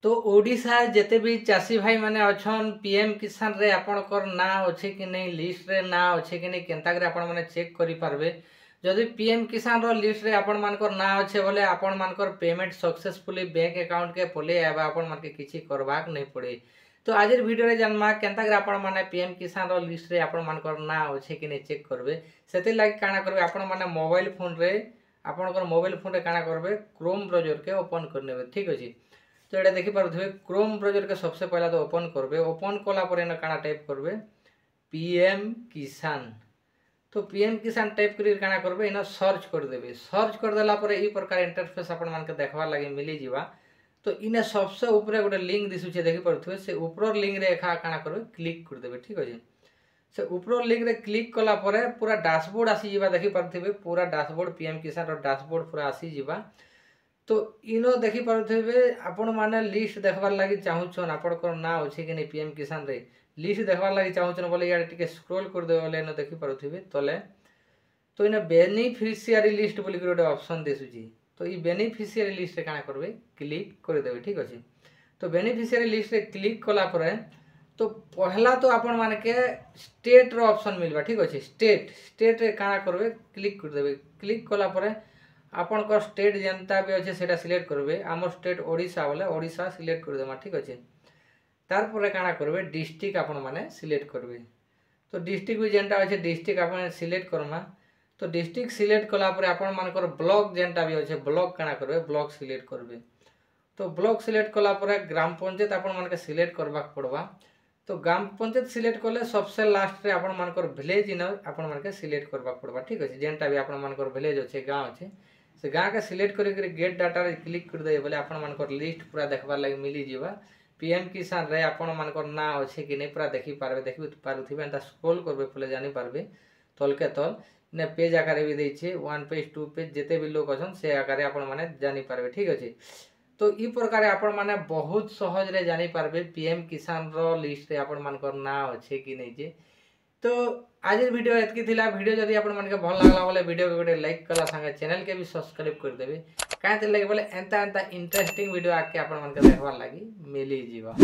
तो ओडिशा जिते भी चाषी भाई माने अच्छन पीएम किसान रे आपनकर ना अच्छे कि नहीं लिस्ट रे ना अच्छे कि नहीं केनता करे आपण माने चेक करि पारबे। जदि पीएम किसान रो लिस्ट रे आपण मानकर ना अच्छे बोले आपण मानकर पेमेंट सक्सेसफुली बैंक अकाउंट के पले आबा आपण मानके किछि करबाक नहीं पड़े। तो आज वीडियो रे जानमा केनता करे आपण माने पीएम किसान रो लिस्ट रे आपण मानकर ना अच्छे कि नहीं चेक करबे। सेति लागि काना करबे आपण माने मोबाइल फोन रे आपनकर मोबाइल फोन रे काना करबे क्रोम ब्राउजर के ओपन करनेबे। ठीक अछि। तो ये देखी पारे क्रोम ब्राउजर के सबसे पहला तो ओपन करबे। ओपन कला पर एना काना टाइप करबे पीएम किसान। तो पीएम किसान टाइप करी काना करबे इना सर्च कर देबे। सर्च कर देला पर ई प्रकार इंटरफेस आपण मान के देखबा लागि मिली जीवा। तो इने सबसे ऊपर गोटे लिंक दिसुचे देखि पारथुवे से ऊपर लिंक रे एखा काना करबे क्लिक कर देबे। ठीक अछि। से ऊपर लिंक रे क्लिक कला पर पूरा डैशबोर्ड आसी जीवा देखि पारथुवे पूरा डैशबोर्ड पीएम किसान रो डैशबोर्ड पूरा आसी जीवा। तो इनो देखि पारुथिबे आपण माने लिस्ट देखबार लागि चाहूछन आपनकर ना अछि कि नै पीएम किसान रे लिस्ट देखबार लागि चाहूछन बोले यार टिके स्क्रॉल कर देबे बोले इनो देखि पारुथिबे तले। तो इने बेनिफिशियरी लिस्ट बोली गोटे ऑप्शन देसुची। तो ई बेनिफिशियरी लिस्ट रे काना करबे क्लिक कर देबे। ठीक अछि। तो बेनिफिशियरी लिस्ट रे क्लिक कला पर तो पहला तो आपण माने के स्टेट रो ऑप्शन मिलबा। ठीक अछि। स्टेट रे काना करबे क्लिक कर देबे। क्लिक कला पर आपनकर स्टेट जनता भी अच्छे सेटा सिलेक्ट करबे। आमर स्टेट ओडिशा बोले ओडिशा सिलेक्ट कर देमा। ठीक अच्छे। तार पर काना करबे डिस्ट्रिक्ट आपण माने सिलेक्ट करबे। तो डिस्ट्रिक्ट भी जेनटा अच्छे डिस्ट्रिक्ट आपण सिलेक्ट करमा। तो डिस्ट्रिक्ट सिलेक्ट कला पर आपण मानकर ब्लॉक जेनटा भी अच्छे ब्लॉक काना करबे ब्लॉक सिलेक्ट करबे। तो ब्लॉक सिलेक्ट कला पर ग्राम पंचायत आपण मानके सिलेक्ट करबाक पड़बा। तो ग्राम पंचायत सिलेक्ट करले सबसे लास्ट रे आपण मानकर विलेज इन आपण मानके सिलेक्ट करबाक पड़बा। ठीक अछि। जेनटा भी आपण मानकर विलेज अच्छे गांव अच्छे से गाँव के सिलेक्ट करके गेट डाटा रे क्लिक कर दे बोले आपण मानकर लिस्ट पूरा देखबार लागि मिली जीवा। पीएम किसान रे आपण मानकर ना अच्छे कि नहीं पूरा देखि पारबे। देखि पारुथिबे एंता स्क्रॉल करबे बोले जानि पारबे तल के तल ने पेज आकार भी दैछे 1 पेज 2 पेज जेते भी लोग अछन से आकार आपण माने जानि पारबे। ठीक अछि। तो ई प्रकार आपण माने बहुत सहज रे जानि पारबे पीएम किसान रो लिस्ट रे आपण मानकर ना अच्छे कि नहीं जे। तो आज वीडियो एतकी थिला। वीडियो जदि आपण मन के भल लागला बोले वीडियो को गोटे लाइक कला संगे चैनल के भी सब्सक्राइब कर देबे। काहे ते लगे बोले एंता इंटरेस्टिंग वीडियो आके आपण मन के देखबार लागि मिली जीवा।